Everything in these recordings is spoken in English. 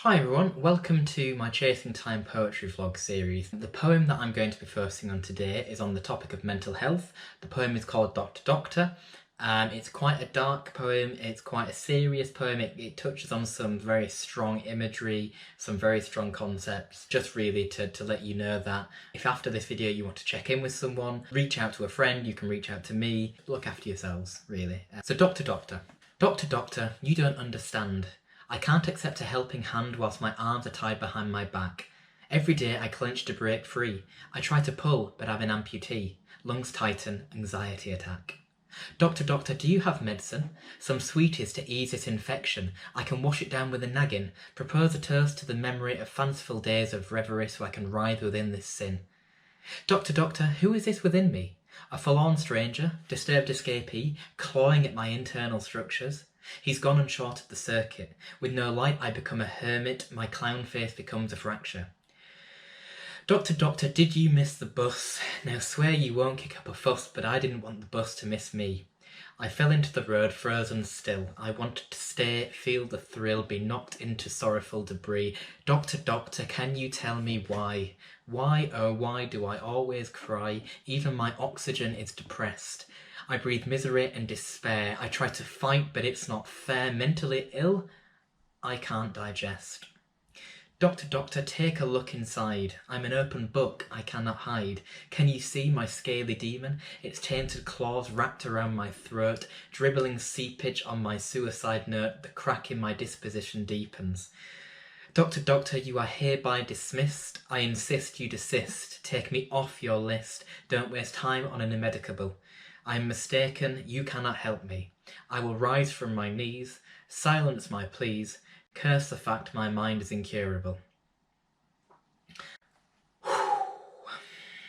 Hi everyone, welcome to my Chasing Time poetry vlog series. The poem that I'm going to be focusing on today is on the topic of mental health. The poem is called Doctor Doctor. It's quite a dark poem, it's quite a serious poem, it touches on some very strong imagery, some very strong concepts, just really to let you know that if after this video you want to check in with someone, reach out to a friend, you can reach out to me, look after yourselves, really. So Doctor Doctor. Doctor Doctor, you don't understand. I can't accept a helping hand whilst my arms are tied behind my back. Every day I clench to break free. I try to pull, but I'm an amputee. Lungs tighten, anxiety attack. Doctor, doctor, do you have medicine? Some sweeties to ease this infection. I can wash it down with a naggin. Propose a toast to the memory of fanciful days of reverie so I can writhe within this sin. Doctor, doctor, who is this within me? A forlorn stranger, disturbed escapee, clawing at my internal structures. He's gone and shorted the circuit. With no light I become a hermit, my clown face becomes a fracture. Doctor, doctor, did you miss the bus? Now swear you won't kick up a fuss, but I didn't want the bus to miss me. I fell into the road, frozen still. I wanted to stay, feel the thrill, be knocked into sorrowful debris. Doctor, doctor, can you tell me why? Why, oh why do I always cry? Even my oxygen is depressed. I breathe misery and despair. I try to fight, but it's not fair. Mentally ill, I can't digest. Doctor, doctor, take a look inside. I'm an open book, I cannot hide. Can you see my scaly demon? Its tainted claws wrapped around my throat, dribbling seepage on my suicide note, the crack in my disposition deepens. Doctor, doctor, you are hereby dismissed. I insist you desist. Take me off your list. Don't waste time on an immedicable. I am mistaken, you cannot help me. I will rise from my knees, silence my pleas, curse the fact my mind is incurable.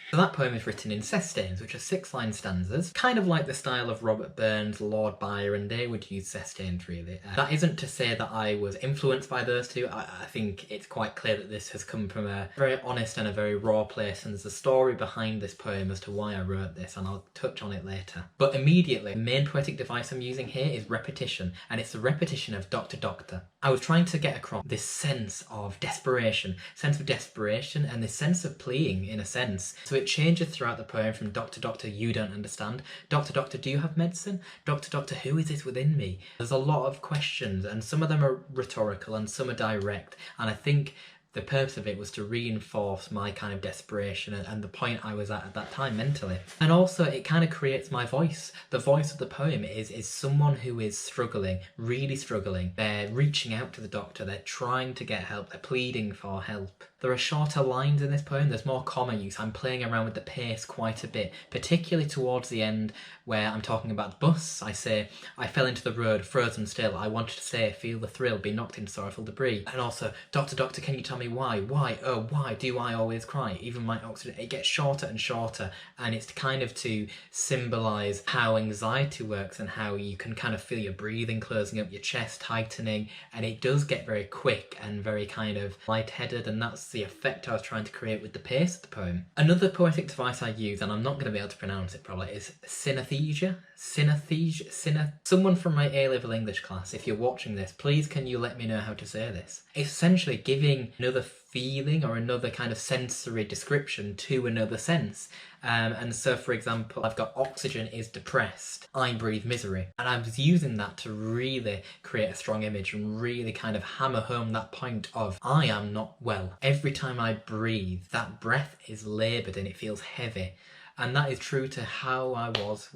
So that poem is written in sestains, which are 6-line stanzas, kind of like the style of Robert Burns, Lord Byron. They would use sestains really. That isn't to say that I was influenced by those two. I think it's quite clear that this has come from a very honest and a very raw place, and there's a story behind this poem as to why I wrote this, and I'll touch on it later. But immediately, the main poetic device I'm using here is repetition, and it's the repetition of Doctor Doctor. I was trying to get across this sense of desperation and this sense of pleading in a sense. So it changes throughout the poem from Doctor Doctor, you don't understand. Doctor Doctor, do you have medicine? Doctor Doctor, who is this within me? There's a lot of questions, and some of them are rhetorical and some are direct, and I think the purpose of it was to reinforce my kind of desperation and the point I was at that time mentally. And also it kind of creates my voice. The voice of the poem is someone who is struggling, really struggling. They're reaching out to the doctor, they're trying to get help, they're pleading for help. There are shorter lines in this poem, there's more comma use. I'm playing around with the pace quite a bit, particularly towards the end where I'm talking about the bus. I say, I fell into the road, frozen still. I wanted to say, feel the thrill, be knocked into sorrowful debris. And also, Doctor, doctor, can you tell me why? Why? Oh, why do I always cry? Even my oxygen, it gets shorter and shorter. And it's kind of to symbolise how anxiety works and how you can kind of feel your breathing closing up, your chest tightening. And it does get very quick and very kind of lightheaded, and that's the effect I was trying to create with the pace of the poem. Another poetic device I use, and I'm not going to be able to pronounce it probably, is synesthesia. Someone from my A-level English class, if you're watching this, please can you let me know how to say this? It's essentially giving another feeling or another kind of sensory description to another sense. And so for example, I've got oxygen is depressed, I breathe misery. And I was using that to really create a strong image and really kind of hammer home that point of I am not well. Every time I breathe, that breath is laboured and it feels heavy. And that is true to how I was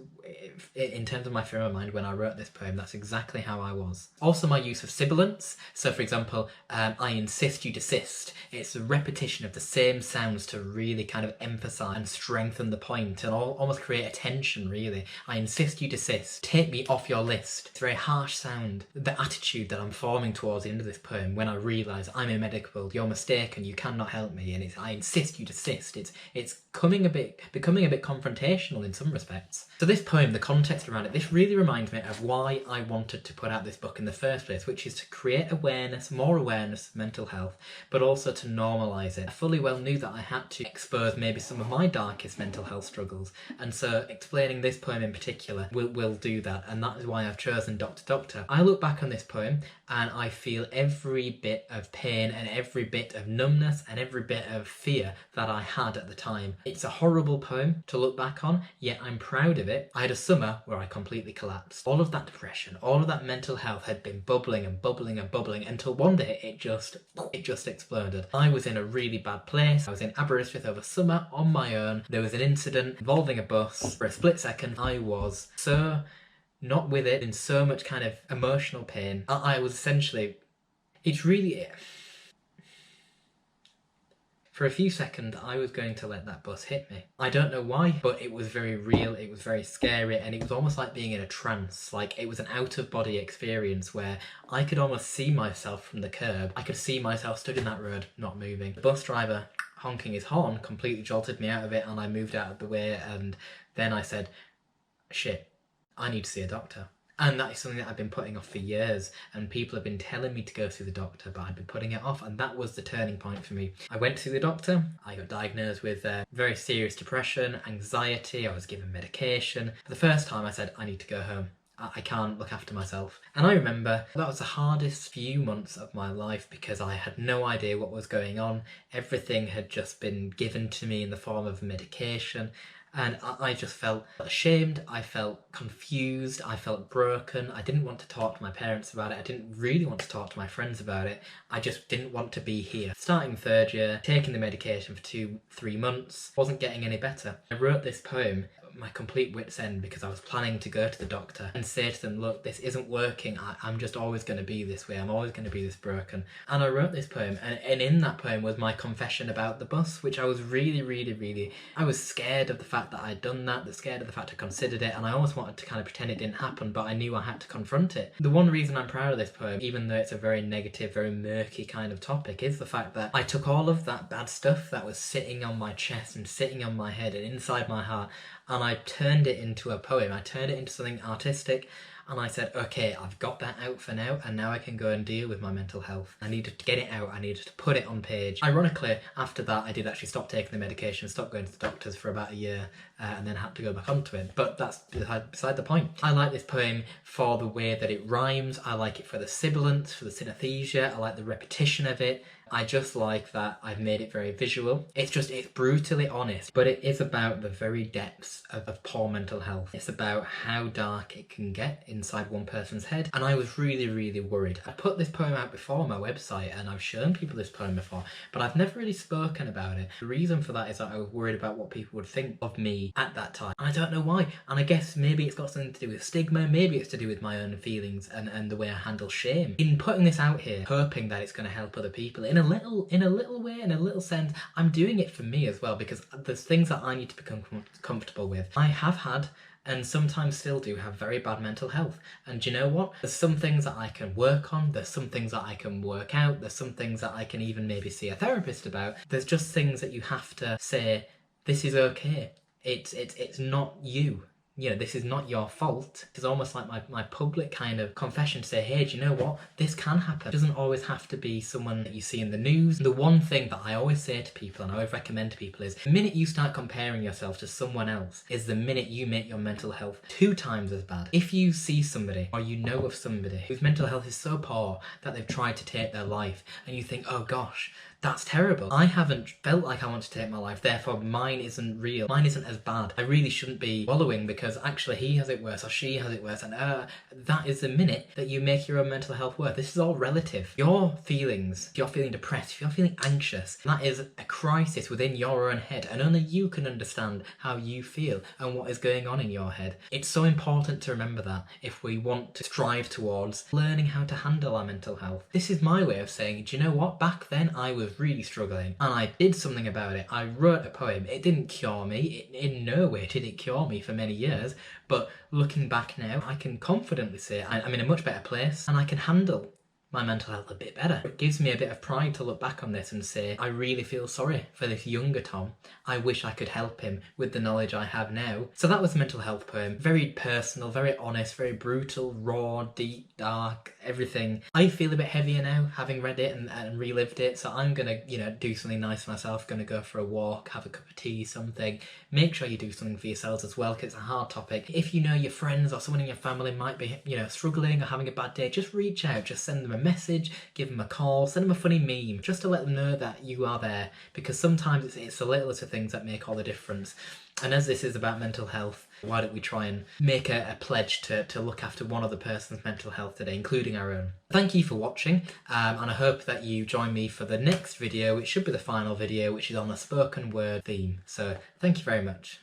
in terms of my frame of mind when I wrote this poem. That's exactly how I was. Also my use of sibilants. So for example, I insist you desist. It's a repetition of the same sounds to really kind of emphasise and strengthen the point and almost create a tension really. I insist you desist. Take me off your list. It's a very harsh sound. The attitude that I'm forming towards the end of this poem when I realise I'm immedicable, you're mistaken, you cannot help me, and it's I insist you desist. It's becoming a bit bit confrontational in some respects. So this poem, the context around it, this really reminds me of why I wanted to put out this book in the first place, which is to create awareness, more awareness of mental health, but also to normalise it. I fully well knew that I had to expose maybe some of my darkest mental health struggles, and so explaining this poem in particular will do that, and that is why I've chosen Doctor Doctor. I look back on this poem and I feel every bit of pain and every bit of numbness and every bit of fear that I had at the time. It's a horrible poem to look back on, yet I'm proud of it. I had a summer where I completely collapsed. All of that depression, all of that mental health had been bubbling and bubbling and bubbling until one day it just exploded. I was in a really bad place. I was in Aberystwyth over summer on my own. There was an incident involving a bus. For a split second, I was so not with it, in so much kind of emotional pain. I was essentially, it's really, for a few seconds I was going to let that bus hit me. I don't know why, but it was very real, it was very scary, and it was almost like being in a trance. Like, it was an out-of-body experience where I could almost see myself from the curb. I could see myself stood in that road, not moving. The bus driver honking his horn completely jolted me out of it, and I moved out of the way, and then I said, shit, I need to see a doctor. And that is something that I've been putting off for years, and people have been telling me to go see the doctor, but I've been putting it off, and that was the turning point for me. I went to see the doctor. I got diagnosed with very serious depression, anxiety. I was given medication. For the first time I said, I need to go home. I can't look after myself. And I remember that was the hardest few months of my life because I had no idea what was going on. Everything had just been given to me in the form of medication. And I just felt ashamed, I felt confused, I felt broken. I didn't want to talk to my parents about it. I didn't really want to talk to my friends about it. I just didn't want to be here. Starting third year, taking the medication for 2-3 months, wasn't getting any better. I wrote this poem, my complete wit's end, because I was planning to go to the doctor and say to them, look, this isn't working. I'm just always going to be this way. I'm always going to be this broken. And I wrote this poem, and in that poem was my confession about the bus, which I was really, I was scared of the fact that I'd done that, scared of the fact I considered it, and I almost wanted to kind of pretend it didn't happen, but I knew I had to confront it. The one reason I'm proud of this poem, even though it's a very negative, very murky kind of topic, is the fact that I took all of that bad stuff that was sitting on my chest and sitting on my head and inside my heart, and I turned it into a poem. I turned it into something artistic, and I said, okay, I've got that out for now, and now I can go and deal with my mental health. I needed to get it out, I needed to put it on page. Ironically, after that, I did actually stop taking the medication, stop going to the doctors for about a year, and then had to go back onto it. But that's beside the point. I like this poem for the way that it rhymes. I like it for the sibilance, for the synesthesia. I like the repetition of it. I just like that I've made it very visual. It's brutally honest, but it is about the very depths of poor mental health. It's about how dark it can get inside one person's head, and I was really worried. I put this poem out before on my website, and I've shown people this poem before, but I've never really spoken about it. The reason for that is that I was worried about what people would think of me at that time. I don't know why, and I guess maybe it's got something to do with stigma, maybe it's to do with my own feelings and the way I handle shame. In putting this out here, hoping that it's going to help other people, in a little way, in a little sense, I'm doing it for me as well, because there's things that I need to become comfortable with. I have had, and sometimes still do, have very bad mental health. And do you know what? There's some things that I can work on, there's some things that I can work out, there's some things that I can even maybe see a therapist about. There's just things that you have to say, this is okay. It's not you. You know, this is not your fault. It's almost like my public kind of confession to say, hey, do you know what? This can happen. It doesn't always have to be someone that you see in the news. The one thing that I always say to people, and I always recommend to people, is the minute you start comparing yourself to someone else is the minute you make your mental health 2 times as bad. If you see somebody, or you know of somebody whose mental health is so poor that they've tried to take their life, and you think, oh gosh, that's terrible. I haven't felt like I want to take my life, therefore mine isn't real. Mine isn't as bad. I really shouldn't be wallowing because actually he has it worse or she has it worse, and that is the minute that you make your own mental health worse. This is all relative. Your feelings, if you're feeling depressed, if you're feeling anxious, that is a crisis within your own head, and only you can understand how you feel and what is going on in your head. It's so important to remember that if we want to strive towards learning how to handle our mental health. This is my way of saying, do you know what? Back then I was really struggling and I did something about it. I wrote a poem. It didn't cure me. In no way did it cure me for many years, but looking back now, I can confidently say I'm in a much better place and I can handle my mental health a bit better. It gives me a bit of pride to look back on this and say, I really feel sorry for this younger Tom. I wish I could help him with the knowledge I have now. So that was a mental health poem. Very personal, very honest, very brutal, raw, deep, dark, everything. I feel a bit heavier now having read it and relived it. So I'm gonna, do something nice for myself. Gonna go for a walk, have a cup of tea, something. Make sure you do something for yourselves as well, because it's a hard topic. If you know your friends or someone in your family might be, struggling or having a bad day, just reach out, just send them a message, give them a call, send them a funny meme, just to let them know that you are there, because sometimes it's the littlest of things that make all the difference. And as this is about mental health, why don't we try and make a pledge to look after one other person's mental health today, including our own. Thank you for watching, and I hope that you join me for the next video, which should be the final video, which is on the spoken word theme. So thank you very much.